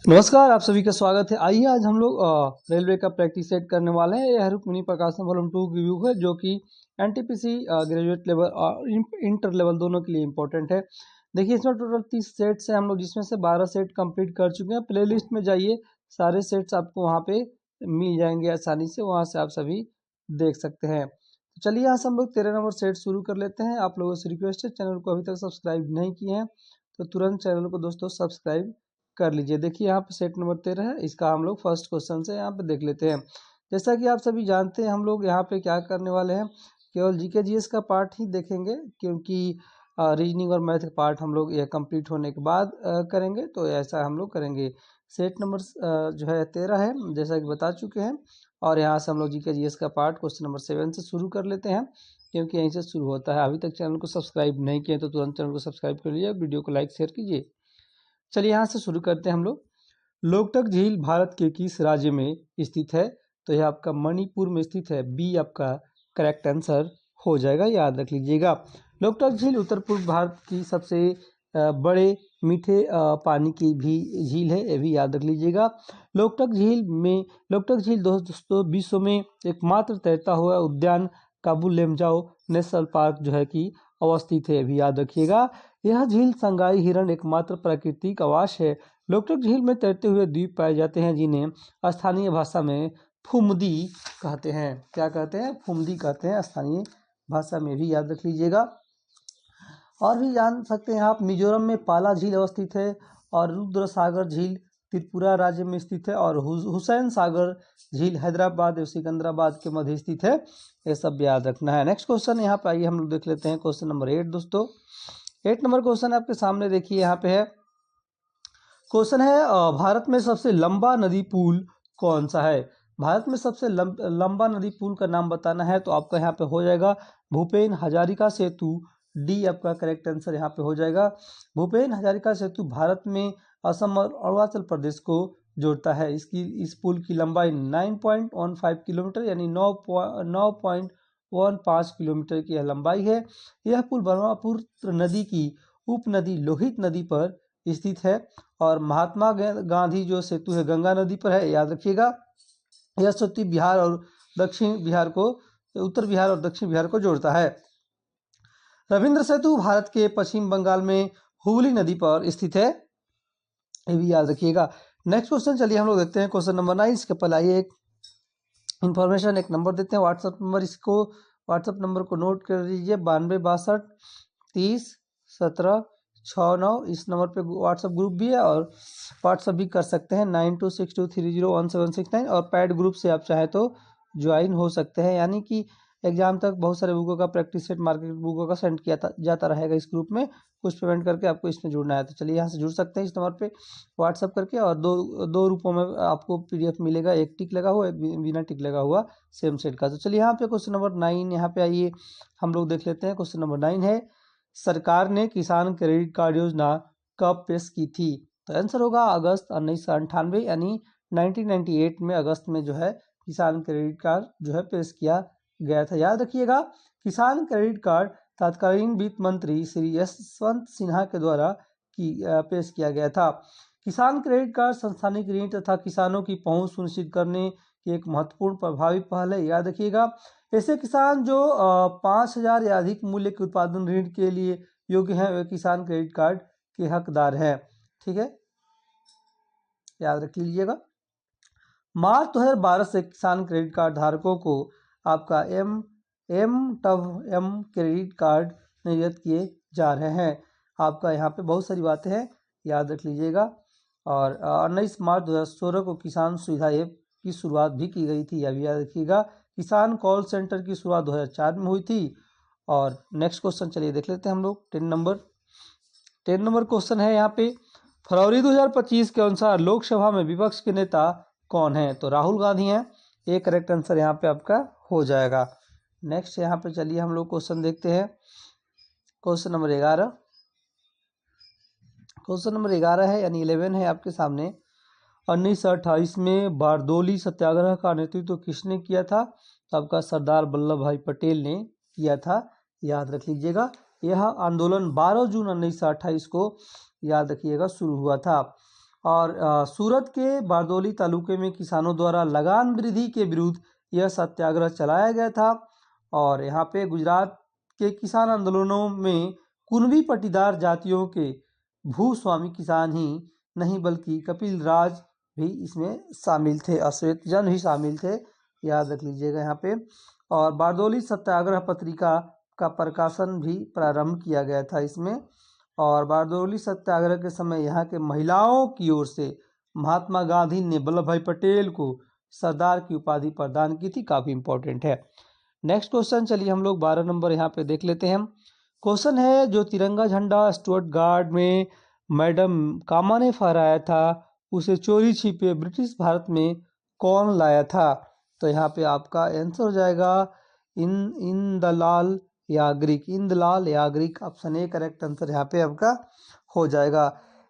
नमस्कार, आप सभी का स्वागत है। आइए आज हम लोग रेलवे का प्रैक्टिस सेट करने वाले हैं। यह रुक्मिणी प्रकाशन वॉल्यूम 2 की व्यू है जो कि एनटीपीसी ग्रेजुएट लेवल और इंटर लेवल दोनों के लिए इम्पोर्टेंट है। देखिए इसमें टोटल 30 सेट्स हैं हम लोग, जिसमें से 12 सेट कंप्लीट कर चुके हैं। प्ले लिस्ट में जाइए, सारे सेट्स आपको वहाँ पे मिल जाएंगे आसानी से, वहाँ से आप सभी देख सकते हैं। तो चलिए यहाँ से हम लोग 13 नंबर सेट शुरू कर लेते हैं। आप लोगों से रिक्वेस्ट है, चैनल को अभी तक सब्सक्राइब नहीं किए हैं तो तुरंत चैनल को दोस्तों सब्सक्राइब कर लीजिए। देखिए यहाँ पे सेट नंबर 13 है, इसका हम लोग फर्स्ट क्वेश्चन से यहाँ पे देख लेते हैं। जैसा कि आप सभी जानते हैं, हम लोग यहाँ पे क्या करने वाले हैं, केवल जीके जीएस का पार्ट ही देखेंगे, क्योंकि रीजनिंग और मैथ का पार्ट हम लोग यह कंप्लीट होने के बाद करेंगे। तो ऐसा हम लोग करेंगे। सेट नंबर जो है 13 है, जैसा कि बता चुके हैं। और यहाँ से हम लोग जीके जीएस का पार्ट क्वेश्चन नंबर 7 से शुरू कर लेते हैं, क्योंकि यहीं से शुरू होता है। अभी तक चैनल को सब्सक्राइब नहीं किए तो तुरंत चैनल को सब्सक्राइब कर लीजिए, वीडियो को लाइक शेयर कीजिए। चलिए यहाँ से शुरू करते हैं हम लोग। लोकटक झील भारत के किस राज्य में स्थित है? तो यह आपका मणिपुर में स्थित है। बी आपका करेक्ट आंसर हो जाएगा, याद रख लीजिएगा। लोकटक झील उत्तर पूर्व भारत की सबसे बड़े मीठे पानी की भी झील है, ये भी याद रख लीजिएगा। लोकटक झील दोस्तों विश्व में एकमात्र तैरता हुआ उद्यान काबुल लेमजाओ नेशनल पार्क जो है कि अवस्थित है, भी याद रखिएगा। यह झील संगाई हिरण एकमात्र प्राकृतिक आवास है। लोकटक झील में तैरते हुए द्वीप पाए जाते हैं, जिन्हें स्थानीय भाषा में फुमदी कहते हैं। क्या कहते हैं? फुमदी कहते हैं स्थानीय भाषा में, भी याद रख लीजिएगा। और भी जान सकते हैं आप, मिजोरम में पाला झील अवस्थित है और रुद्र सागर झील त्रिपुरा राज्य में स्थित है, और हुसैन सागर झील हैदराबाद और सिकंदराबाद के मध्य स्थित है। ये सब याद रखना है। नेक्स्ट क्वेश्चन यहाँ पे आइए हम लोग देख लेते हैं, क्वेश्चन नंबर 8 दोस्तों। 8 नंबर क्वेश्चन आपके सामने देखिए, यहाँ पे है क्वेश्चन है भारत में सबसे लंबा नदी पुल कौन सा है? भारत में सबसे लंबा नदी पुल का नाम बताना है, तो आपका यहाँ पे हो जाएगा भूपेन हजारिका सेतु। डी आपका करेक्ट आंसर यहाँ पे हो जाएगा। भूपेन हजारिका सेतु भारत में असम और अरुणाचल प्रदेश को जोड़ता है। इस पुल की लंबाई 9.15 किलोमीटर यानी 9.15 किलोमीटर की यह लंबाई है। यह पुल ब्रह्मपुत्र नदी की उपनदी लोहित नदी पर स्थित है, और महात्मा गांधी जो सेतु है गंगा नदी पर है, याद रखिएगा। यह सेतु बिहार और दक्षिण बिहार को, उत्तर बिहार और दक्षिण बिहार को जोड़ता है। रविंद्र सेतु भारत के पश्चिम बंगाल में हुगली नदी पर स्थित है, ये भी याद रखिएगा। नेक्स्ट क्वेश्चन चलिए हम लोग देखते हैं, क्वेश्चन नंबर 9। इसके पहले आइए एक इंफॉर्मेशन, एक नंबर देते हैं, व्हाट्सएप नंबर। इसको व्हाट्सएप नंबर को नोट कर लीजिए, 9262301769। इस नंबर पे व्हाट्सएप ग्रुप भी है, और व्हाट्सएप भी कर सकते हैं 9262301769। और पैड ग्रुप से आप चाहे तो ज्वाइन हो सकते हैं, यानी कि एग्जाम तक बहुत सारे बुकों का प्रैक्टिस सेट मार्केट बुकों का सेंड किया जाता रहेगा इस ग्रुप में। कुछ पेमेंट करके आपको इसमें जुड़ना है, तो चलिए यहाँ से जुड़ सकते हैं इस नंबर पे व्हाट्सएप करके। और दो रूपों में आपको पीडीएफ मिलेगा, एक टिक लगा हुआ, एक बिना टिक लगा हुआ, सेम सेट का। तो चलिए यहाँ पे क्वेश्चन नंबर 9 यहाँ पे आइए हम लोग देख लेते हैं। क्वेश्चन नंबर 9 है, सरकार ने किसान क्रेडिट कार्ड योजना कब पेश की थी? तो आंसर होगा अगस्त 1998, यानी 1998 में अगस्त में जो है किसान क्रेडिट कार्ड जो है पेश किया गया था, याद रखिएगा। किसान क्रेडिट कार्ड तत्कालीन वित्त मंत्री श्री यशवंत सिन्हा के द्वारा पेश किया गया था। किसान क्रेडिट कार्ड संस्थानिक ऋण तथा किसानों की पहुंच सुनिश्चित करने की एक महत्वपूर्ण प्रभावी पहल है, याद रखिएगा। ऐसे किसान जो 5,000 या अधिक मूल्य के उत्पादन ऋण के लिए योग्य हैं, वे किसान क्रेडिट कार्ड के हकदार हैं। ठीक है, याद रख लीजिएगा। मार्च 2012 से किसान क्रेडिट कार्ड धारकों को आपका एम क्रेडिट कार्ड निर्गत किए जा रहे हैं। आपका यहाँ पे बहुत सारी बातें हैं, याद रख लीजिएगा। और 19 मार्च 2016 को किसान सुविधा ऐप की शुरुआत भी की गई थी, यह भी याद रखिएगा। किसान कॉल सेंटर की शुरुआत 2004 में हुई थी। और नेक्स्ट क्वेश्चन चलिए देख लेते हैं हम लोग। 10 नंबर क्वेश्चन है यहाँ पे, फरवरी 2025 के अनुसार लोकसभा में विपक्ष के नेता कौन है? तो राहुल गांधी हैं, एक करेक्ट आंसर यहाँ पे आपका हो जाएगा। नेक्स्ट यहाँ पे चलिए हम लोग क्वेश्चन देखते हैं, क्वेश्चन नंबर 11। क्वेश्चन नंबर 11 है, यानी 11 है आपके सामने। 1928 में बारदोली सत्याग्रह का नेतृत्व किसने किया था? तो आपका सरदार वल्लभ भाई पटेल ने किया था, याद रख लीजिएगा। यह आंदोलन 12 जून 1928 को, याद रखिएगा, शुरू हुआ था। और सूरत के बारदौली तालुके में किसानों द्वारा लगान वृद्धि के विरुद्ध यह सत्याग्रह चलाया गया था। और यहाँ पे गुजरात के किसान आंदोलनों में कुनबी पट्टीदार जातियों के भूस्वामी किसान ही नहीं बल्कि कपिल राज भी इसमें शामिल थे, अश्वेत जैन भी शामिल थे, याद रख लीजिएगा यहाँ पे। और बारदौली सत्याग्रह पत्रिका का प्रकाशन भी प्रारंभ किया गया था इसमें। और बारदौली सत्याग्रह के समय यहाँ के महिलाओं की ओर से महात्मा गांधी ने वल्लभ भाई पटेल को सरदार की उपाधि प्रदान की थी, काफी इंपॉर्टेंट है। नेक्स्ट क्वेश्चन चलिए हम लोग 12 नंबर यहाँ पे देख लेते हैं। क्वेश्चन है, जो तिरंगा झंडा स्टुअर्ट गार्ड में मैडम कामा ने फहराया था उसे चोरी छिपे ब्रिटिश भारत में कौन लाया था? तो यहाँ पे आपका आंसर हो जाएगा इंदलाल याग्रिक, इंदलाल याग्रिक, ऑप्शन ए करेक्ट आंसर यहाँ पे आपका हो जाएगा।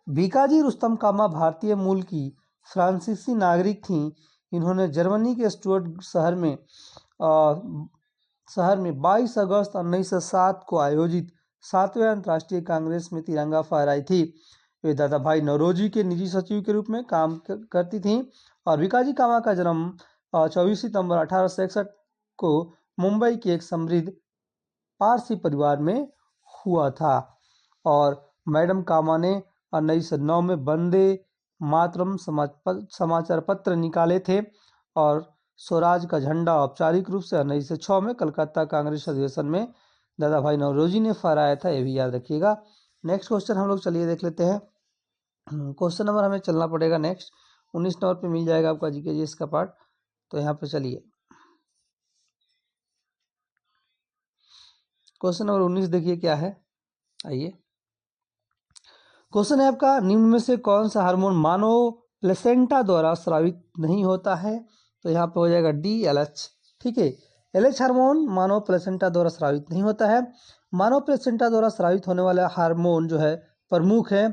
भीकाजी रुस्तम कामा भारतीय मूल की फ्रांसीसी नागरिक थीं। इन्होंने जर्मनी के स्टुअर्ट शहर में 22 अगस्त 1907 को आयोजित 7वें अंतर्राष्ट्रीय कांग्रेस में तिरंगा फहराई थी। वे दादा भाई नौरोजी के निजी सचिव के रूप में काम करती थीं। और भीकाजी कामा का जन्म 24 सितंबर 1861 को मुंबई के एक समृद्ध पारसी परिवार में हुआ था। और मैडम कामा ने 1909 में वंदे मातरम समाचार पत्र निकाले थे। और स्वराज का झंडा औपचारिक रूप से 1906 में कलकत्ता कांग्रेस अधिवेशन में दादा भाई नौरोजी ने फहराया था, ये भी याद रखिएगा। नेक्स्ट क्वेश्चन हम लोग चलिए देख लेते हैं। क्वेश्चन नंबर हमें चलना पड़ेगा नेक्स्ट 19 नंबर पे मिल जाएगा आपका जीके जीएस का पार्ट। तो यहाँ पे चलिए क्वेश्चन नंबर 19 देखिए क्या है, आइए। क्वेश्चन है आपका, निम्न में से कौन सा हार्मोन मानव प्लेसेंटा द्वारा स्रावित नहीं होता है? तो यहाँ पे हो जाएगा डी एलएच, ठीक है। एलएच हार्मोन मानव प्लेसेंटा द्वारा स्रावित नहीं होता है। मानव प्लेसेंटा द्वारा स्रावित होने वाला हार्मोन जो है प्रमुख है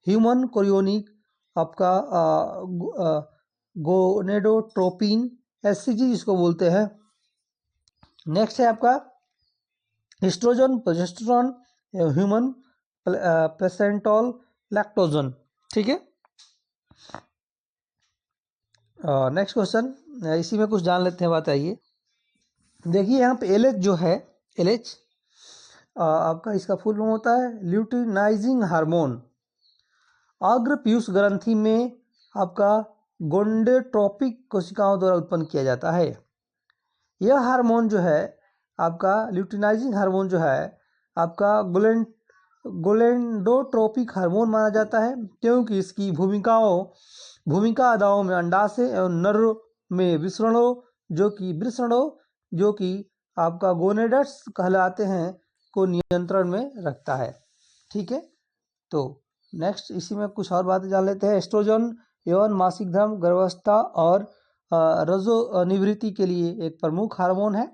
ह्यूमन कोरियोनिक, आपका गोनेडोट्रोपिन, एससीजी जिसको बोलते हैं। नेक्स्ट है आपका एस्ट्रोजन, प्रोजेस्टेरोन, ह्यूमन प्लेसेंटोल, लैक्टोजन, ठीक है। नेक्स्ट क्वेश्चन, इसी में कुछ जान लेते हैं बात। आइए देखिए यहाँ पे एलएच जो है, एलएच आपका इसका फुल फॉर्म होता है ल्यूटिनाइजिंग हार्मोन। अग्र पीयूष ग्रंथि में आपका गोनेडोट्रोपिक कोशिकाओं द्वारा उत्पन्न किया जाता है। यह हार्मोन जो है आपका ल्यूटिनाइजिंग हार्मोन जो है आपका गोनेडोट्रोपिक हार्मोन माना जाता है, क्योंकि इसकी भूमिका अदाओं में अंडाशय एवं नर में वृषणों जो कि आपका गोनेड्स कहलाते हैं को नियंत्रण में रखता है, ठीक है। तो नेक्स्ट इसी में कुछ और बातें जान लेते हैं। एस्ट्रोजन यौन मासिक धर्म, गर्भावस्था और रजो निवृत्ति के लिए एक प्रमुख हार्मोन है।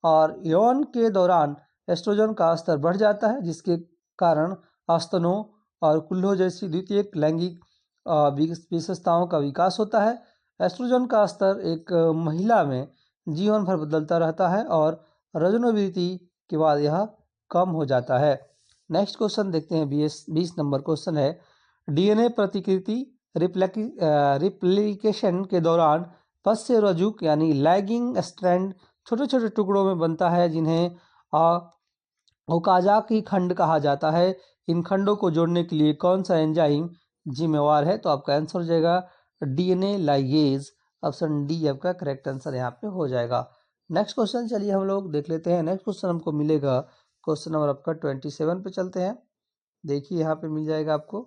और यौन के दौरान एस्ट्रोजन का स्तर बढ़ जाता है, जिसके कारण स्तनों और कुल्हों जैसी द्वितीयक लैंगिक विशेषताओं का विकास होता है। एस्ट्रोजन का स्तर एक महिला में जीवन भर बदलता रहता है और रजोनिवृत्ति के बाद यह कम हो जाता है। नेक्स्ट क्वेश्चन देखते हैं, 20 नंबर क्वेश्चन है, डीएनए प्रतिकृति रिप्लिकेशन के दौरान पश्च रजुक यानी लैगिंग स्ट्रैंड छोटे छोटे टुकड़ों में बनता है, जिन्हें ओकाजाकी खंड कहा जाता है। इन खंडों को जोड़ने के लिए कौन सा एंजाइम जिम्मेवार है? तो आपका आंसर हो जाएगा डीएनए लाइगेज, ऑप्शन डी आपका करेक्ट आंसर यहाँ पे हो जाएगा। नेक्स्ट क्वेश्चन चलिए हम लोग देख लेते हैं। नेक्स्ट क्वेश्चन हमको मिलेगा क्वेश्चन नंबर आपका 27 पे चलते हैं। देखिए यहाँ पे मिल जाएगा आपको।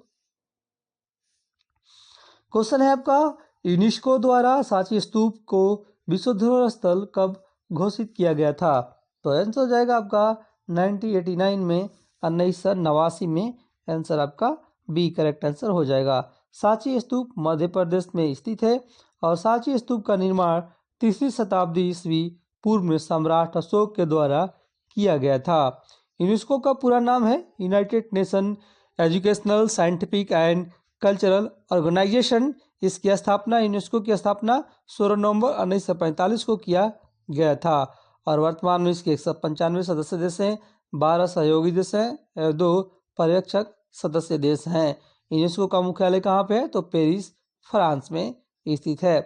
क्वेश्चन है आपका, यूनेस्को द्वारा सांची स्तूप को विश्व धरोहर स्थल कब घोषित किया गया था? तो आंसर हो जाएगा आपका 1989 में, 1989 में। आंसर आपका बी करेक्ट आंसर हो जाएगा। सांची स्तूप मध्य प्रदेश में स्थित है और सांची स्तूप का निर्माण 3वीं शताब्दी ईस्वी पूर्व में सम्राट अशोक के द्वारा किया गया था। यूनेस्को का पूरा नाम है United Nation Educational Scientific and Cultural Organization. इसकी स्थापना, यूनेस्को की स्थापना 16 नवंबर 1945 को किया गया था और वर्तमान में इसके 195 सदस्य देश हैं, 12 सहयोगी देश हैं और 2 पर्यवेक्षक सदस्य देश हैं। यूनेस्को का मुख्यालय कहाँ पे है? तो पेरिस, फ्रांस में स्थित है।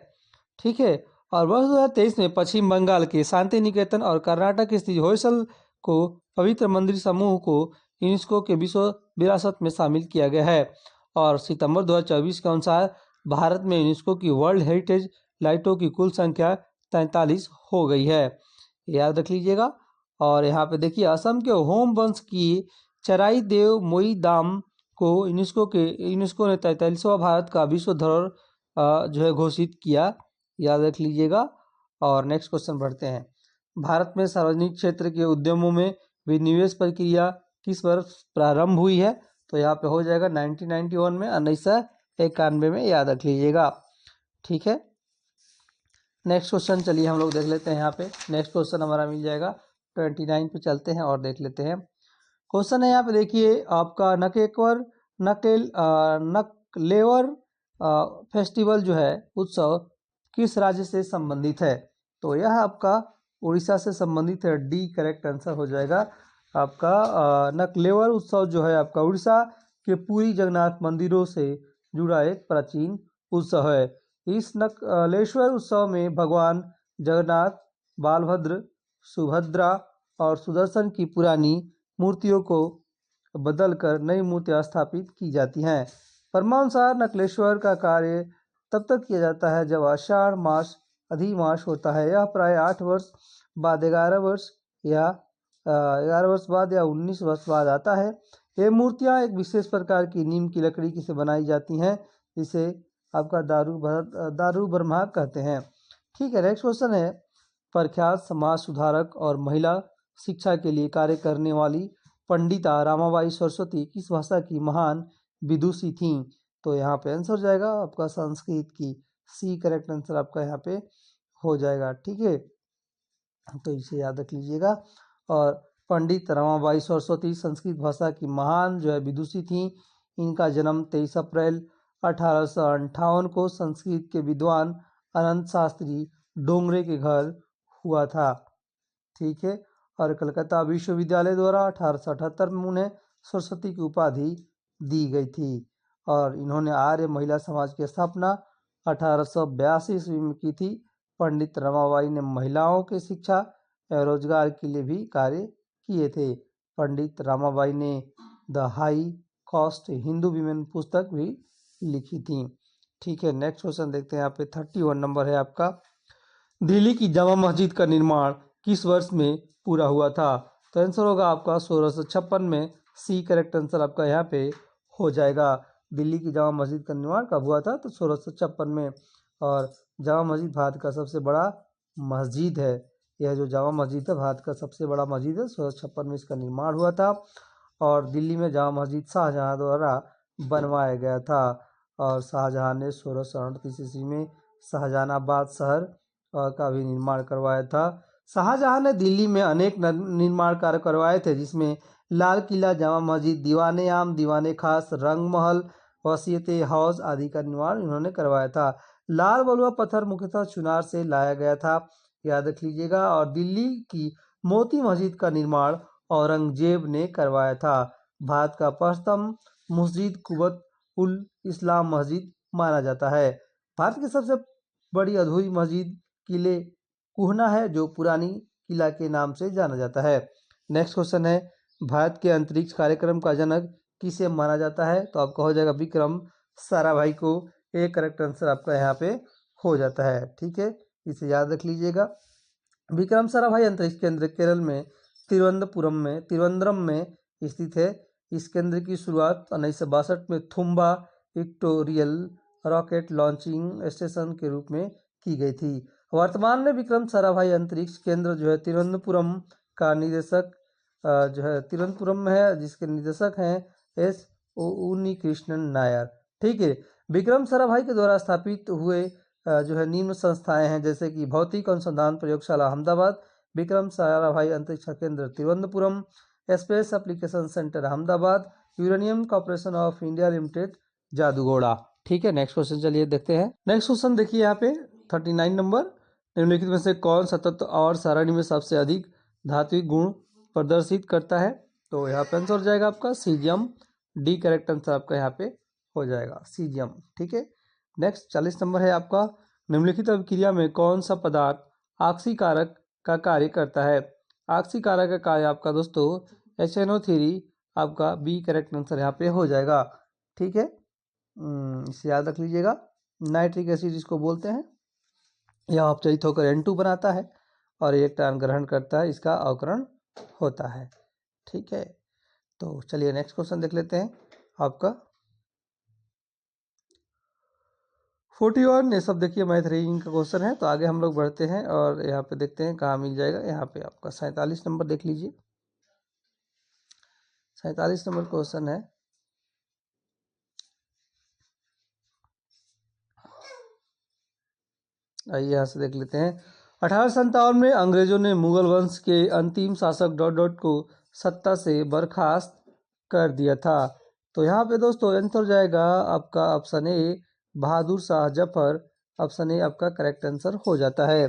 ठीक है। और वर्ष 2023 में पश्चिम बंगाल के शांति निकेतन और कर्नाटक स्थित होयसल को पवित्र मंदिर समूह को यूनेस्को के विश्व विरासत में शामिल किया गया है। और सितंबर 2024 के अनुसार भारत में यूनेस्को की वर्ल्ड हेरिटेज लाइटों की कुल संख्या 43 हो गई है, याद रख लीजिएगा। और यहाँ पे देखिए, असम के होम वंश की चराई देव मोई दाम को यूनेस्को ने 43वां भारत का विश्व धरोहर जो है घोषित किया, याद रख लीजिएगा। और नेक्स्ट क्वेश्चन बढ़ते हैं। भारत में सार्वजनिक क्षेत्र के उद्यमों में विनिवेश प्रक्रिया किस वर्ष प्रारंभ हुई है? तो यहाँ पे हो जाएगा 1991 में, 1991 में, याद रख लीजिएगा। ठीक है। नेक्स्ट क्वेश्चन चलिए हम लोग देख लेते हैं। यहाँ पे नेक्स्ट क्वेश्चन हमारा मिल जाएगा 29 पे, चलते हैं और देख लेते हैं। क्वेश्चन है यहाँ पे देखिए आपका नकलेवर फेस्टिवल जो है उत्सव किस राज्य से संबंधित है? तो यह आपका उड़ीसा से संबंधित है। डी करेक्ट आंसर हो जाएगा आपका। नकलेवर उत्सव जो है आपका उड़ीसा के पुरी जगन्नाथ मंदिरों से जुड़ा एक प्राचीन उत्सव है। इस नकलेश्वर उत्सव में भगवान जगन्नाथ, बालभद्र, सुभद्रा और सुदर्शन की पुरानी मूर्तियों को बदलकर नई मूर्तियां स्थापित की जाती हैं। परमानुसार नकलेश्वर का कार्य तब तक किया जाता है जब आषाढ़ मास अधिमास होता है। यह प्राय 8 वर्ष बाद, 11 वर्ष या 11 वर्ष बाद या 19 वर्ष बाद आता है। ये मूर्तियां एक विशेष प्रकार की नीम की लकड़ी की से बनाई जाती हैं, जिसे आपका दारू ब्रह्मा कहते हैं। ठीक है। नेक्स्ट क्वेश्चन है, प्रख्यात समाज सुधारक और महिला शिक्षा के लिए कार्य करने वाली पंडिता रामाबाई सरस्वती किस भाषा की महान विदुषी थीं? तो यहाँ पे आंसर हो जाएगा आपका संस्कृत की। सी करेक्ट आंसर आपका यहाँ पे हो जाएगा। ठीक है, तो इसे याद रख लीजिएगा। और पंडित रामाबाई सरस्वती संस्कृत भाषा की महान जो है विदुषी थीं। इनका जन्म 23 अप्रैल 1858 को संस्कृत के विद्वान अनंत शास्त्री डोंगरे के घर हुआ था। ठीक है। और कलकत्ता विश्वविद्यालय द्वारा 1878 में उन्हें सरस्वती की उपाधि दी गई थी। और इन्होंने आर्य महिला समाज की स्थापना 1882 ईस्वी में की थी। पंडित रमाबाई ने महिलाओं के शिक्षा एवं रोजगार के लिए भी कार्य किए थे। पंडित रमाबाई ने the high cost Hindu women पुस्तक भी लिखी थी। ठीक है। नेक्स्ट क्वेश्चन देखते हैं। यहाँ पे 31 नंबर है आपका। दिल्ली की जामा मस्जिद का निर्माण किस वर्ष में पूरा हुआ था? तो आंसर होगा आपका 1656 में। सी करेक्ट आंसर आपका यहाँ पे हो जाएगा। दिल्ली की जामा मस्जिद का निर्माण कब हुआ था? तो 1656 में। और जामा मस्जिद भारत का सबसे बड़ा मस्जिद है। यह जो जामा मस्जिद है भारत का सबसे बड़ा मस्जिद है। 1656 में इसका निर्माण हुआ था। और दिल्ली में जामा मस्जिद शाहजहां द्वारा बनवाया गया था। और शाहजहां ने 1638 ईस्वी में शाहजहानाबाद शहर का भी निर्माण करवाया था। शाहजहां ने दिल्ली में अनेक निर्माण कार्य करवाए थे, जिसमें लाल किला, जामा मस्जिद, दीवाने आम, दीवाने खास, रंग महल, वसीयते हाउस आदि का निर्माण इन्होंने करवाया था। लाल बलुआ पत्थर मुख्यतः चुनार से लाया गया था, याद रख लीजिएगा। और दिल्ली की मोती मस्जिद का निर्माण औरंगजेब ने करवाया था। भारत का प्रथम मस्जिद कुबत उल इस्लाम मस्जिद माना जाता है। भारत की सबसे बड़ी अधूरी मस्जिद किले कुहना है, जो पुरानी किला के नाम से जाना जाता है। नेक्स्ट क्वेश्चन है, भारत के अंतरिक्ष कार्यक्रम का जनक किसे माना जाता है? तो आपका हो जाएगा विक्रम साराभाई को। एक करेक्ट आंसर आपका यहाँ पे हो जाता है। ठीक है, इसे याद रख लीजिएगा। विक्रम साराभाई अंतरिक्ष केंद्र केरल में तिरुवनंतपुरम में स्थित है। इस केंद्र की शुरुआत 1962 में Thumba equatorial rocket launching station के रूप में की गई थी। वर्तमान में विक्रम साराभाई अंतरिक्ष केंद्र जो है तिरुवनंतपुरम का निदेशक जो है तिरुवनंतपुरम में है, जिसके निदेशक हैं एस उन्नीकृष्णन नायर। ठीक है। विक्रम साराभाई के द्वारा स्थापित हुए जो है निम्न संस्थाएं हैं, जैसे कि भौतिक अनुसंधान प्रयोगशाला अहमदाबाद, विक्रम साराभाई अंतरिक्ष केंद्र Thiruvananthapuram, space application centre Ahmedabad, uranium corporation of India limited Jaduguda. ठीक है। नेक्स्ट क्वेश्चन चलिए देखते हैं। नेक्स्ट क्वेश्चन देखिए यहाँ पे 39 नंबर। निम्नलिखित में से कौन सतत और सारणी में सबसे अधिक धात्विक गुण प्रदर्शित करता है? तो यहाँ पे आंसर हो जाएगा आपका सीजियम। डी करेक्ट आंसर आपका यहाँ पे हो जाएगा सीजियम। ठीक है, नेक्स्ट 40 नंबर है आपका, निम्नलिखित अभिक्रिया में कौन सा पदार्थ ऑक्सीकारक का कार्य करता है। ऑक्सीकारक का कार्य आपका दोस्तों HNO3, आपका बी करेक्ट आंसर यहाँ पे हो जाएगा। ठीक है, इसे याद रख लीजिएगा। नाइट्रिक एसिड इसको बोलते हैं, यह अपचयित होकर N2 बनाता है और इलेक्ट्रॉन ग्रहण करता है, इसका अवकरण होता है। ठीक है, तो चलिए नेक्स्ट क्वेश्चन देख लेते हैं आपका 41। ये सब देखिए मैथ रीजनिंग का क्वेश्चन है। तो आगे हम लोग बढ़ते हैं और यहाँ पे देखते हैं कहाँ मिल जाएगा। यहाँ पे आपका 47 नंबर देख लीजिए, 47 नंबर क्वेश्चन है। आइए यहाँ से देख लेते हैं। 1857 में अंग्रेजों ने मुगल वंश के अंतिम शासक डॉट डॉट को सत्ता से बर्खास्त कर दिया था। तो यहाँ पे दोस्तों आंसर जाएगा आपका option A Bahadur Shah Zafar. Option A आपका करेक्ट आंसर हो जाता है।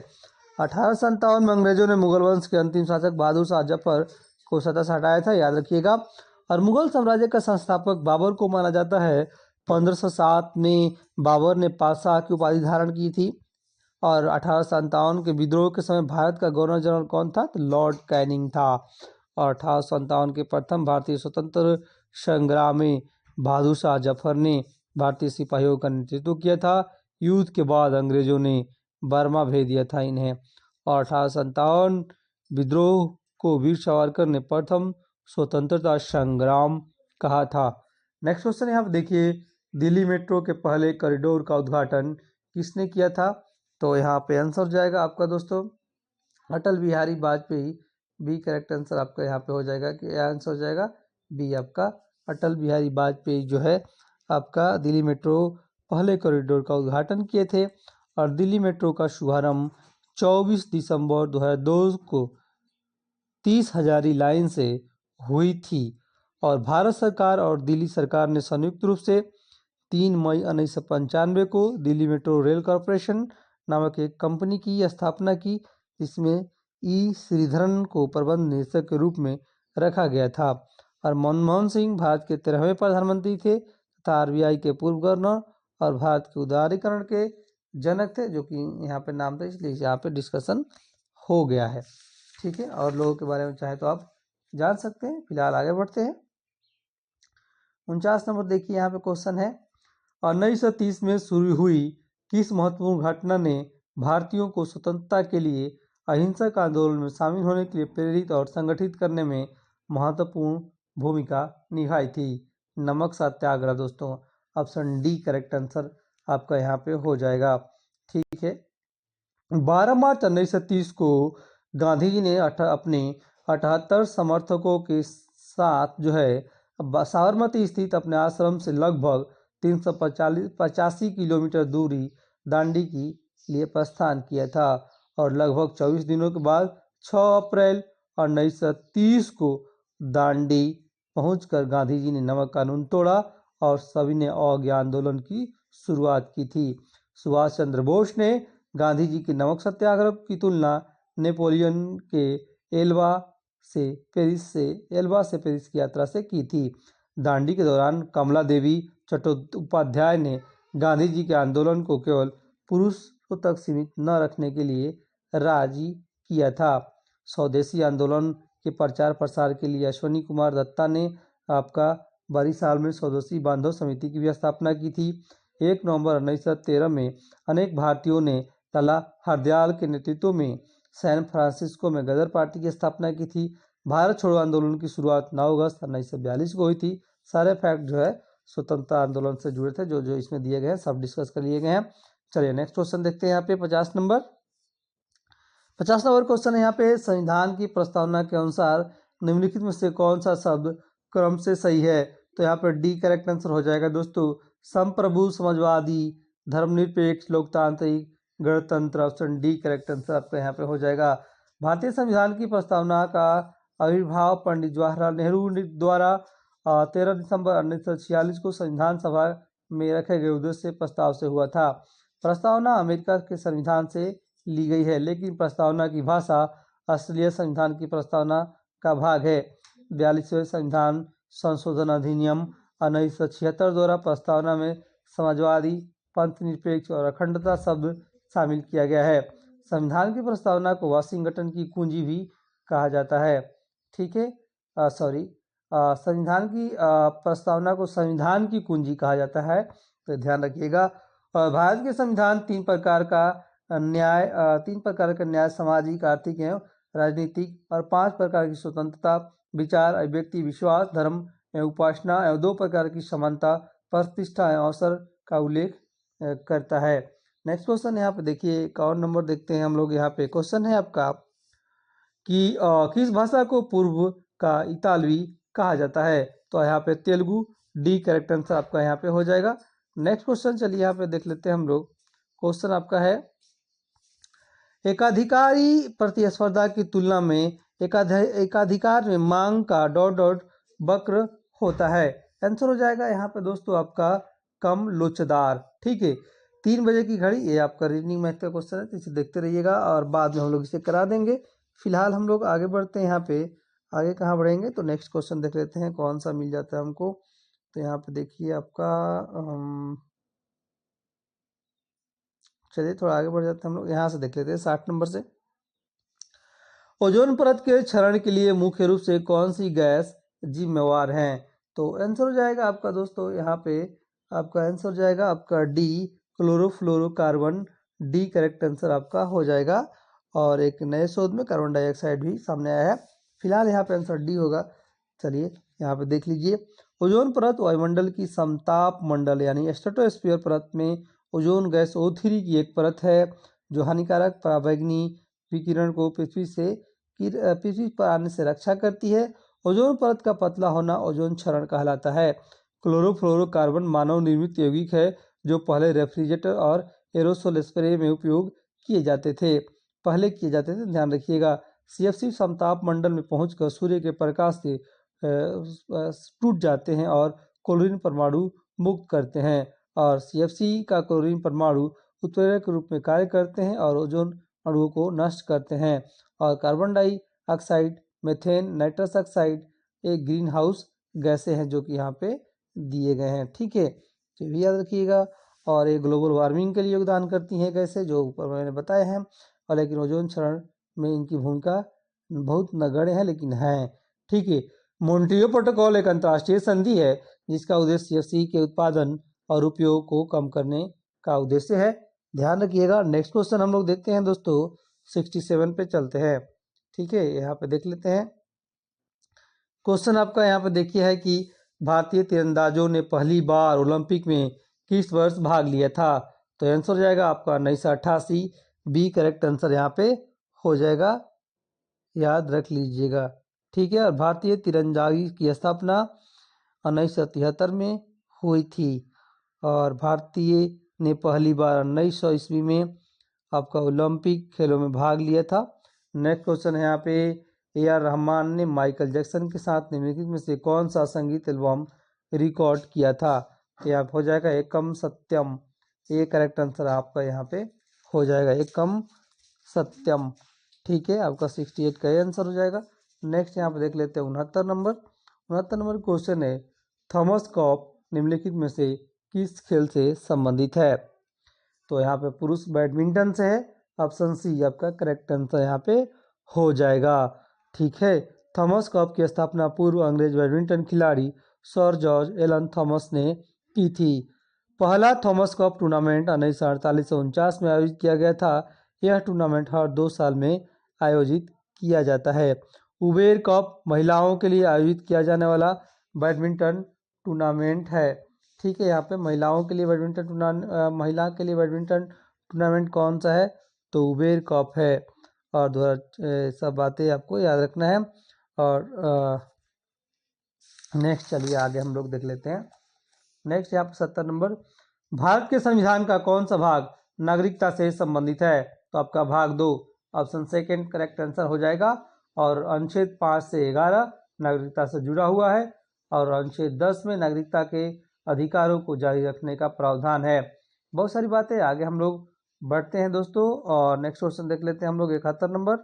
1857 में अंग्रेजों ने मुगल वंश के अंतिम शासक बहादुर शाह जफर को सत्ता से हटाया था, याद रखिएगा। और मुगल साम्राज्य का संस्थापक बाबर को माना जाता है। 1507 में बाबर ने पातशाह की उपाधि धारण की थी। और 1857 के विद्रोह के समय भारत का गवर्नर जनरल कौन था, तो लॉर्ड कैनिंग था। और 1857 के प्रथम भारतीय स्वतंत्र संग्राम में बहादुर शाह जफर ने भारतीय सिपाहियों का नेतृत्व किया था। युद्ध के बाद अंग्रेजों ने बर्मा भेज दिया था इन्हें। और 1857 विद्रोह को वीर सावरकर ने प्रथम स्वतंत्रता संग्राम कहा था। नेक्स्ट क्वेश्चन यहाँ पे देखिए, दिल्ली मेट्रो के पहले कॉरिडोर का उद्घाटन किसने किया था। तो यहाँ पे आंसर जाएगा आपका दोस्तों Atal Bihari Vajpayee. B correct answer आपका यहाँ पे हो जाएगा कि आंसर हो जाएगा बी आपका अटल बिहारी वाजपेयी जो है आपका दिल्ली मेट्रो पहले कॉरिडोर का उद्घाटन किए थे। और दिल्ली मेट्रो का शुभारंभ 24 दिसंबर 2002 को 30 हजारी लाइन से हुई थी। और भारत सरकार और दिल्ली सरकार ने संयुक्त रूप से 3 मई 1995 को दिल्ली मेट्रो रेल कॉरपोरेशन नामक एक कंपनी की स्थापना की, जिसमें ई श्रीधरन को प्रबंध निदेशक के रूप में रखा गया था। और मनमोहन सिंह भारत के 13वें प्रधानमंत्री थे तथा आरबीआई के पूर्व गवर्नर और भारत के उदारीकरण के जनक थे, जो कि यहाँ पे नाम था, इसलिए यहाँ पे डिस्कशन हो गया है। ठीक है, और लोगों के बारे में चाहे तो आप जान सकते हैं। फिलहाल आगे बढ़ते हैं। 49 नंबर देखिए, यहाँ पे क्वेश्चन है, 1930 में शुरू हुई किस महत्वपूर्ण घटना ने भारतीयों को स्वतंत्रता के लिए अहिंसक आंदोलन में शामिल होने के लिए प्रेरित और संगठित करने में महत्वपूर्ण भूमिका निभाई थी। नमक सत्याग्रह दोस्तों। ऑप्शन डी करेक्ट आंसर आपका यहाँ पे हो जाएगा। ठीक है, 12 मार्च 1930 को गांधी जी ने अपने 78 समर्थकों के साथ जो है साबरमती स्थित अपने आश्रम से लगभग 385 किलोमीटर दूरी दांडी के लिए प्रस्थान किया था। और लगभग 24 दिनों के बाद 6 अप्रैल 1930 को दांडी पहुंचकर गांधी जी ने नमक कानून तोड़ा और सभी ने अज्ञा आंदोलन की शुरुआत की थी। सुभाष चंद्र बोस ने गांधी जी के नमक सत्याग्रह की तुलना नेपोलियन के एल्बा से पेरिस की यात्रा से की थी। दांडी के दौरान कमला देवी चट्टोपाध्याय ने गांधी जी के आंदोलन को केवल पुरुषों तक सीमित न रखने के लिए राजी किया था। स्वदेशी आंदोलन के प्रचार प्रसार के लिए अश्विनी कुमार दत्ता ने आपका बारिसाल में स्वदेशी बांधव समिति की भी स्थापना की थी। 1 नवंबर 1913 में अनेक भारतीयों ने लाला हरदयाल के नेतृत्व में सैन फ्रांसिस्को में गदर पार्टी की स्थापना की थी। भारत छोड़ो आंदोलन की शुरुआत 9 अगस्त 1942 को हुई थी। सारे फैक्ट जो है स्वतंत्रता आंदोलन से जुड़े थे, जो जो इसमें दिए गए हैं सब डिस्कस कर लिए गए हैं। चलिए नेक्स्ट क्वेश्चन देखते हैं। यहाँ पे 50 नंबर क्वेश्चन है। यहाँ पे संविधान की प्रस्तावना के अनुसार निम्नलिखित में से कौन सा शब्द क्रम से सही है। तो यहाँ पे डी करेक्ट आंसर हो जाएगा दोस्तों संप्रभु, समाजवादी, धर्मनिरपेक्ष, लोकतांत्रिक, गणतंत्र। ऑप्शन डी करेक्ट आंसर आपका यहाँ पे हो जाएगा। भारतीय संविधान की प्रस्तावना का आविर्भाव पंडित जवाहरलाल नेहरू द्वारा 13 दिसंबर 1946 को संविधान सभा में रखे गए उद्देश्य प्रस्ताव से हुआ था। प्रस्तावना अमेरिका के संविधान से ली गई है, लेकिन प्रस्तावना की भाषा ऑस्ट्रेलिया संविधान की प्रस्तावना का भाग है। 42वें संविधान संशोधन अधिनियम 1976 द्वारा प्रस्तावना में समाजवादी, पंथ निरपेक्ष और अखंडता शब्द शामिल किया गया है। संविधान की प्रस्तावना को वाशिंगटन की कुंजी भी कहा जाता है। ठीक है, संविधान की प्रस्तावना को संविधान की कुंजी कहा जाता है, तो ध्यान रखिएगा। और भारत के संविधान तीन प्रकार का न्याय सामाजिक, आर्थिक एवं राजनीतिक और 5 प्रकार की स्वतंत्रता, विचार, अभिव्यक्ति, विश्वास, धर्म एवं उपासना एवं 2 प्रकार की समानता, प्रतिष्ठा एवं अवसर का उल्लेख करता है। नेक्स्ट क्वेश्चन यहाँ पे देखिए, 51 नंबर देखते हैं हम लोग। यहाँ पे क्वेश्चन है आपका कि किस भाषा को पूर्व का इतालवी कहा जाता है? तो यहाँ पे तेलुगु, डी करेक्ट आंसर आपका यहाँ पे हो जाएगा। नेक्स्ट क्वेश्चन चलिए यहाँ पे देख लेते हैं हम लोग। क्वेश्चन आपका है, एकाधिकारी प्रतिस्पर्धा की तुलना में एकाधिकार में मांग का डॉट डॉट वक्र होता है। आंसर हो जाएगा यहाँ पे दोस्तों आपका कम लोचदार। ठीक है, 3 बजे की घड़ी, ये आपका रीजनिंग मैथ का क्वेश्चन है, तो इसे देखते रहिएगा और बाद में हम लोग इसे करा देंगे। फिलहाल हम लोग आगे बढ़ते हैं। यहाँ पे आगे कहाँ बढ़ेंगे, तो नेक्स्ट क्वेश्चन देख लेते हैं कौन सा मिल जाता है हमको। तो यहाँ पे देखिए आपका चलिए थोड़ा आगे बढ़ जाते हैं हम लोग, यहाँ से देख लेते हैं 60 नंबर से। ओजोन परत के क्षरण के लिए मुख्य रूप से कौन सी गैस जिम्मेवार है? तो आंसर हो जाएगा आपका दोस्तों यहाँ पे आपका आंसर हो जाएगा आपका D chlorofluorocarbon. D correct answer आपका हो जाएगा। और एक नए शोध में कार्बन डाइऑक्साइड भी सामने आया है। फिलहाल यहाँ पे आंसर डी होगा। चलिए यहाँ पे देख लीजिए, ओजोन परत वायुमंडल की समताप मंडल यानी स्ट्रेटोस्फीयर परत में ओजोन गैस O3 की एक परत है जो हानिकारक पराबैंगनी विकिरण को पृथ्वी पर आने से रक्षा करती है। ओजोन परत का पतला होना ओजोन क्षरण कहलाता है। क्लोरोफ्लोरोकार्बन मानव निर्मित यौगिक है जो पहले रेफ्रिजरेटर और एरोसोल स्प्रे में उपयोग किए जाते थे, ध्यान रखिएगा। CFC समताप मंडल में पहुंचकर सूर्य के प्रकाश से टूट जाते हैं और क्लोरीन परमाणु मुक्त करते हैं, और CFC का क्लोरीन परमाणु उत्प्रेरक के रूप में कार्य करते हैं और ओजोन अणुओं को नष्ट करते हैं। और carbon dioxide, methane, nitrous oxide एक ग्रीन हाउस गैसें हैं जो कि यहाँ पे दिए गए हैं। ठीक है, तो भी याद रखिएगा। और ये ग्लोबल वार्मिंग के लिए योगदान करती हैं गैसें, जो ऊपर मैंने बताए हैं। और लेकिन ओजोन क्षरण में इनकी भूमिका बहुत नगण्य है, लेकिन है। ठीक है, मॉन्ट्रियो प्रोटोकॉल एक अंतर्राष्ट्रीय संधि है जिसका उद्देश्य CFC के उत्पादन और उपयोग को कम करने का उद्देश्य है। ध्यान रखिएगा। नेक्स्ट क्वेश्चन हम लोग देखते हैं दोस्तों, 67 पे चलते हैं। ठीक है, यहाँ पे देख लेते हैं। क्वेश्चन आपका यहाँ पे देखिए है कि भारतीय तीरंदाजों ने पहली बार ओलंपिक में किस वर्ष भाग लिया था? तो आंसर हो जाएगा आपका 1988। बी करेक्ट आंसर यहाँ पे हो जाएगा, याद रख लीजिएगा। ठीक है, और भारतीय तीरंदाजी की स्थापना 1973 में हुई थी। और भारतीय ने पहली बार 1900 ईस्वी में आपका ओलंपिक खेलों में भाग लिया था। नेक्स्ट क्वेश्चन है यहाँ पे, AR रहमान ने माइकल जैक्सन के साथ निम्नलिखित में से कौन सा संगीत एल्बम रिकॉर्ड किया था? यहाँ हो जाएगा एकम सत्यम। ये करेक्ट आंसर आपका यहाँ पे हो जाएगा, एकम सत्यम। ठीक है, आपका 68 का आंसर हो जाएगा। नेक्स्ट यहाँ पे देख लेते हैं 69 नंबर। 69 नंबर क्वेश्चन है, थॉमस कप निम्नलिखित में से किस खेल से संबंधित है? तो यहाँ पे पुरुष बैडमिंटन से है। ऑप्शन सी आपका करेक्ट आंसर यहाँ पे हो जाएगा। ठीक है, थॉमस कप की स्थापना पूर्व अंग्रेज बैडमिंटन खिलाड़ी सर जॉर्ज एलन थॉमस ने की थी। पहला थॉमस कप टूर्नामेंट 1948 से 49 में आयोजित किया गया था। यह टूर्नामेंट हर 2 साल में आयोजित किया जाता है। उबेर कप महिलाओं के लिए आयोजित किया जाने वाला बैडमिंटन टूर्नामेंट है। ठीक है, यहाँ पे महिला के लिए बैडमिंटन टूर्नामेंट कौन सा है? तो उबेर कप है। और सब बातें आपको याद रखना है। और नेक्स्ट चलिए आगे हम लोग देख लेते हैं। नेक्स्ट यहाँ पे 70 नंबर, भारत के संविधान का कौन सा भाग नागरिकता से संबंधित है? तो आपका भाग 2 ऑप्शन सेकंड करेक्ट आंसर हो जाएगा। और अनुच्छेद 5 से 11 नागरिकता से जुड़ा हुआ है। और अनुच्छेद 10 में नागरिकता के अधिकारों को जारी रखने का प्रावधान है। बहुत सारी बातें, आगे हम लोग बढ़ते हैं दोस्तों। और नेक्स्ट क्वेश्चन देख लेते हैं हम लोग 71 नंबर।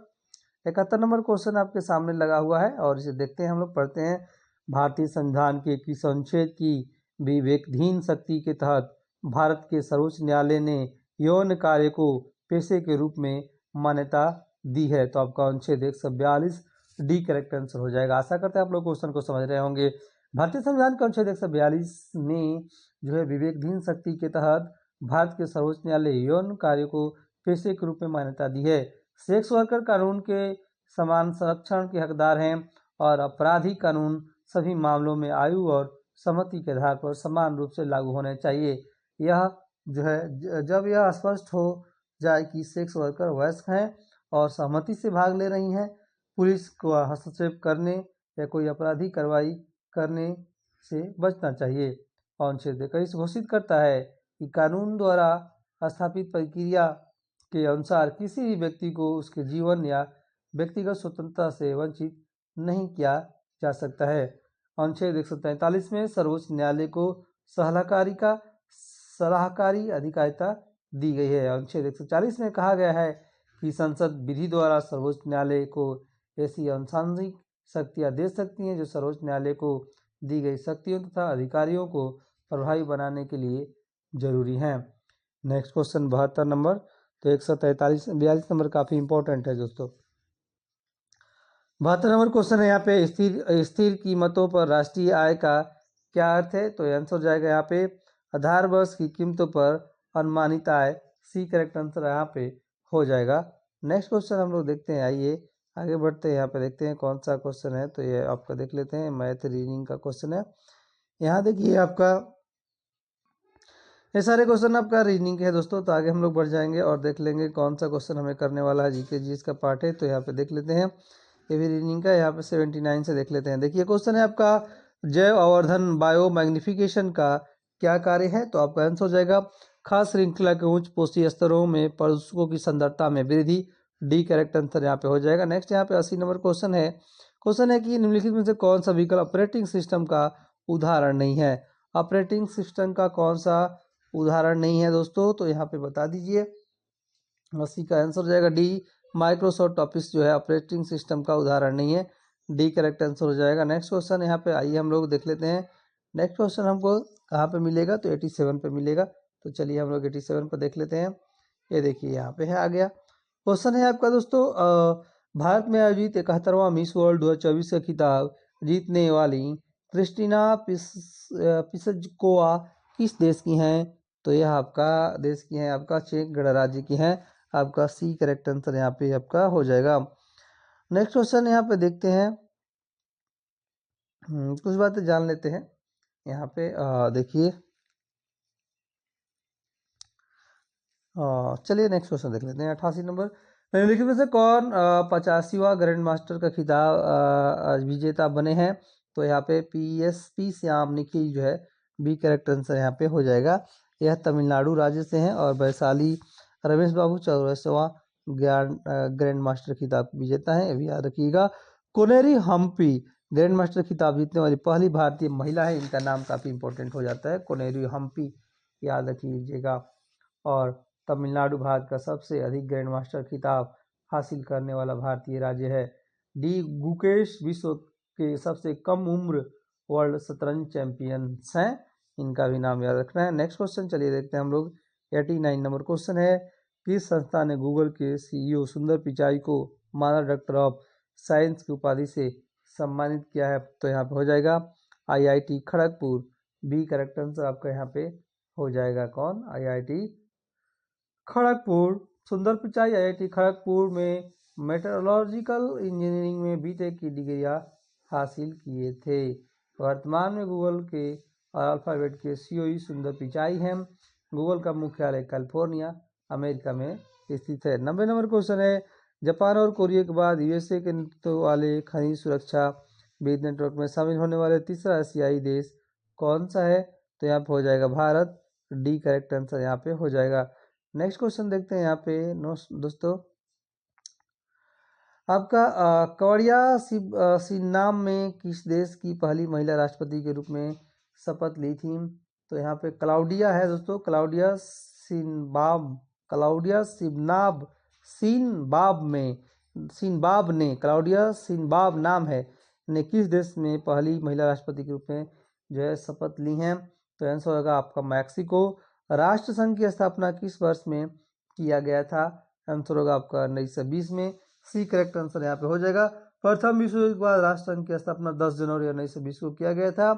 71 नंबर क्वेश्चन आपके सामने लगा हुआ है और इसे देखते हैं हम लोग, पढ़ते हैं। भारतीय संविधान के किस अनुच्छेद की विवेकधीन शक्ति के तहत भारत के सर्वोच्च न्यायालय ने यौन कार्य को पेशे के रूप में मान्यता दी है? तो आपका अनुच्छेद 142 डी करेक्ट आंसर हो जाएगा। आशा करते हैं आप लोग क्वेश्चन को समझ रहे होंगे। भारतीय संविधान का अनुच्छेद 142 में जो है विवेकधीन शक्ति के तहत भारत के सर्वोच्च न्यायालय यौन कार्य को पेशे के रूप में मान्यता दी है। सेक्स वर्कर कानून के समान संरक्षण के हकदार हैं और आपराधिक कानून सभी मामलों में आयु और सहमति के आधार पर समान रूप से लागू होने चाहिए। यह जो है जब यह स्पष्ट हो जाए कि सेक्स वर्कर वयस्क हैं और सहमति से भाग ले रही हैं, पुलिस को हस्तक्षेप करने या कोई आपराधिक कार्रवाई करने से बचना चाहिए। अनुच्छेद 21 घोषित करता है कि कानून द्वारा स्थापित प्रक्रिया के अनुसार किसी भी व्यक्ति को उसके जीवन या व्यक्तिगत स्वतंत्रता से वंचित नहीं किया जा सकता है। अनुच्छेद 143 में सर्वोच्च न्यायालय को सलाहकारी अधिकारिता दी गई है। अनुच्छेद 140 में कहा गया है कि संसद विधि द्वारा सर्वोच्च न्यायालय को ऐसी अनुशासनिक शक्तियां दे सकती हैं जो सर्वोच्च न्यायालय को दी गई शक्तियों तथा अधिकारियों को प्रभावी बनाने के लिए जरूरी हैं। Next question 72 number. तो 143 नंबर काफ़ी इंपॉर्टेंट है दोस्तों। 72 नंबर क्वेश्चन है यहाँ पे स्थिर कीमतों पर राष्ट्रीय आय का क्या अर्थ है? तो आंसर हो जाएगा यहाँ पे आधार वर्ष की कीमतों पर अनुमानित आय। सी करेक्ट आंसर यहाँ पे हो जाएगा। नेक्स्ट क्वेश्चन हम लोग देखते हैं, आइए आगे बढ़ते हैं। यहाँ पे देखते हैं कौन सा क्वेश्चन है। तो ये आपका देख लेते हैं, मैथ रीजनिंग का क्वेश्चन है। यहाँ देखिए आपका ये सारे क्वेश्चन आपका रीजनिंग के है दोस्तों। तो आगे हम लोग बढ़ जाएंगे और देख लेंगे कौन सा क्वेश्चन हमें करने वाला है। जीके जी इसका पार्ट है। तो यहाँ पे देख लेते हैं, ये भी रीजनिंग का। यहाँ पे 79 से देख लेते हैं। देखिए क्वेश्चन है आपका जैव आवर्धन बायो मैग्निफिकेशन का क्या कार्य है? तो आपका आंसर हो जाएगा खास श्रृंखला के उच्च पोषी स्तरों में प्रदूषकों की सांद्रता में वृद्धि। डी करेक्ट आंसर यहाँ पे हो जाएगा। नेक्स्ट यहाँ पे 80 नंबर क्वेश्चन है। क्वेश्चन है कि निम्नलिखित में से कौन सा विकल्प ऑपरेटिंग सिस्टम का उदाहरण नहीं है? ऑपरेटिंग सिस्टम का कौन सा उदाहरण नहीं है दोस्तों? तो यहाँ पे बता दीजिए। 80 का आंसर हो जाएगा डी, माइक्रोसॉफ्ट ऑफिस जो है ऑपरेटिंग सिस्टम का उदाहरण नहीं है। डी करेक्ट आंसर हो जाएगा। नेक्स्ट क्वेश्चन यहाँ पे आइए हम लोग देख लेते हैं। नेक्स्ट क्वेश्चन हमको कहाँ पे मिलेगा? तो 87 पे मिलेगा। तो चलिए हम लोग 87 पे देख लेते हैं। ये देखिए यहाँ पे है, आ गया। क्वेश्चन है आपका दोस्तों भारत में आयोजित 71वां मिस वर्ल्ड 2024 का खिताब जीतने वाली क्रिस्टीना पिसकोवा किस देश की हैं? तो यह आपका देश की हैं, आपका चेक गणराज्य की हैं। आपका सी करेक्ट आंसर यहाँ पे आपका हो जाएगा। नेक्स्ट क्वेश्चन यहाँ पे देखते हैं, कुछ बातें जान लेते हैं। यहाँ पे देखिए, चलिए नेक्स्ट क्वेश्चन देख लेते हैं। 88 नंबर, निम्नलिखित में से कौन 85वां ग्रैंड मास्टर का खिताब विजेता बने हैं? तो यहाँ पे पी श्याम निखिल जो है बी करेक्ट आंसर यहाँ पे हो जाएगा। यह तमिलनाडु राज्य से हैं और वैशाली रमेश बाबू 84वां ग्रैंड मास्टर खिताब विजेता है, अभी याद रखिएगा। कोनेरी हम्पी ग्रैंड मास्टर खिताब जीतने वाली पहली भारतीय महिला है। इनका नाम काफ़ी इंपॉर्टेंट हो जाता है, कोनेरी हम्पी, याद रख लीजिएगा। और तमिलनाडु भारत का सबसे अधिक ग्रैंड मास्टर खिताब हासिल करने वाला भारतीय राज्य है। डी गुकेश विश्व के सबसे कम उम्र वर्ल्ड शतरंज चैंपियंस हैं, इनका भी नाम याद रखना है। नेक्स्ट क्वेश्चन चलिए देखते हैं हम लोग। 89 नंबर क्वेश्चन है, किस संस्था ने गूगल के सीईओ सुंदर पिचाई को मानद डॉक्टर ऑफ साइंस की उपाधि से सम्मानित किया है? तो यहाँ पे हो जाएगा IIT Kharagpur. B correct answer आपका यहाँ पे हो जाएगा। कौन? IIT खड़गपुर। सुंदर पिचाई IIT खड़गपुर में मेट्रोलॉजिकल इंजीनियरिंग में बीटेक की डिग्रियां हासिल किए थे। वर्तमान में गूगल के अल्फाबेट के CEO सुंदर पिचाई हैं। गूगल का मुख्यालय कैलिफोर्निया अमेरिका में स्थित है। 90 नंबर क्वेश्चन है, जापान और कोरिया के बाद USA के नेतृत्व वाले खनिज सुरक्षा विद नेटवर्क में शामिल होने वाले तीसरा एशियाई देश कौन सा है? तो यहाँ पे हो जाएगा भारत। डी करेक्ट आंसर यहाँ पे हो जाएगा। नेक्स्ट क्वेश्चन देखते हैं यहाँ पे दोस्तों। आपका कवड़िया सिन्नाम में किस देश की पहली महिला राष्ट्रपति के रूप में शपथ ली थी? तो यहाँ पे क्लाउडिया है दोस्तों, क्लाउडिया सिनबाब ने, क्लाउडिया सिनबाब नाम है। ने किस देश में पहली महिला राष्ट्रपति के रूप में जो है शपथ ली हैं? तो आंसर होगा आपका मैक्सिको। राष्ट्रसंघ की स्थापना किस वर्ष में किया गया था? आंसर होगा आपका 1920 में। सी करेक्ट आंसर यहाँ पे हो जाएगा। प्रथम विश्व युद्ध के बाद राष्ट्रसंघ की स्थापना 10 जनवरी 1920 को किया गया था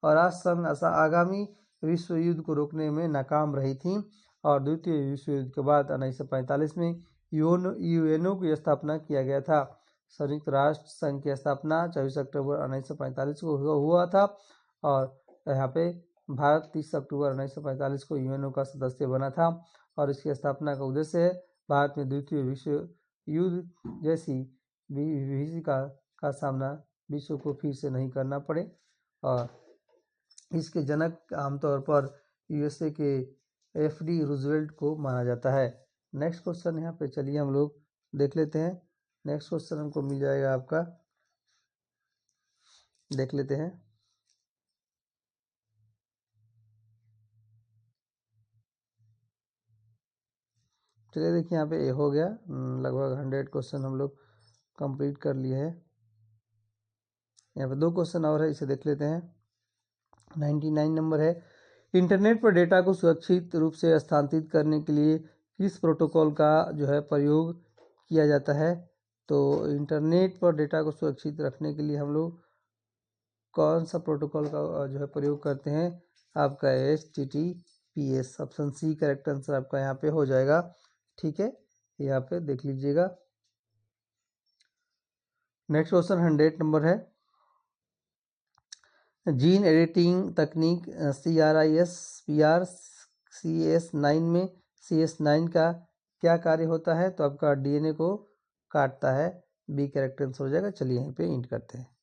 और राष्ट्रसंघ आगामी विश्व युद्ध को रोकने में नाकाम रही थी और द्वितीय विश्व युद्ध के बाद 1945 में यूएनओ की स्थापना किया गया था। संयुक्त राष्ट्र संघ की स्थापना 24 अक्टूबर 1945 को हुआ था और यहाँ पे भारत 30 अक्टूबर 1945 को यूएनओ का सदस्य बना था और इसकी स्थापना का उद्देश्य है भारत में द्वितीय विश्व युद्ध जैसी विभीषिका का सामना विश्व को फिर से नहीं करना पड़े और इसके जनक आमतौर पर यूएसए के एफडी रूजवेल्ट को माना जाता है। नेक्स्ट क्वेश्चन यहाँ पे चलिए हम लोग देख लेते हैं। नेक्स्ट क्वेश्चन हमको मिल जाएगा आपका, देख लेते हैं। चलिए देखिए यहाँ पे ए हो गया, लगभग 100 क्वेश्चन हम लोग कंप्लीट कर लिए हैं। यहाँ पे 2 क्वेश्चन और है, इसे देख लेते हैं। 99 नंबर है, इंटरनेट पर डेटा को सुरक्षित रूप से स्थानांतरित करने के लिए किस प्रोटोकॉल का जो है प्रयोग किया जाता है? तो इंटरनेट पर डेटा को सुरक्षित रखने के लिए हम लोग कौन सा प्रोटोकॉल का जो है प्रयोग करते हैं? आपका HTTPS। Option C correct answer आपका यहाँ पे हो जाएगा। ठीक है, यहाँ पे देख लीजिएगा। नेक्स्ट क्वेश्चन 100 नंबर है, जीन एडिटिंग तकनीक CRISPR-Cas9 में CS9 का क्या कार्य होता है? तो आपका डीएनए को काटता है। बी करेक्ट आंसर हो जाएगा। चलिए यहीं पे इंट करते हैं।